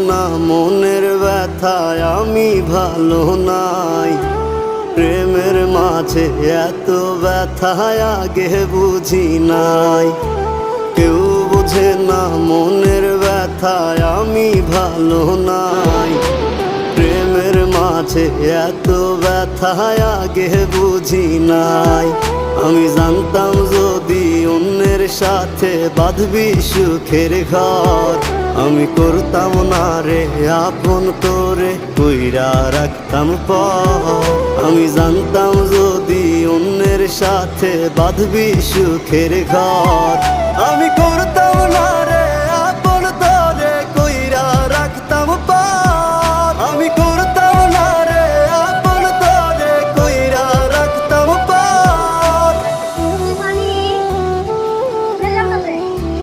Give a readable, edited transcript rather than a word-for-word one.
না মনের ব্যথায় আমি ভালো নাই। প্রেমের মাঝে এত ব্যথায় আগে বুঝি নাই। কেউ বোঝে না মনের ব্যথায় আমি ভালো নাই। প্রেমের মাঝে এত ব্যথায় আগে বুঝি নাই। আমি জানতাম যদি অন্যের সাথে বাঁধবি সুখের ঘর, আমি করতাম না রে আপন করে কইরা রাখতাম পর। আমি জানতাম যদি অন্যের সাথে বাঁধবি সুখের ঘর, আমি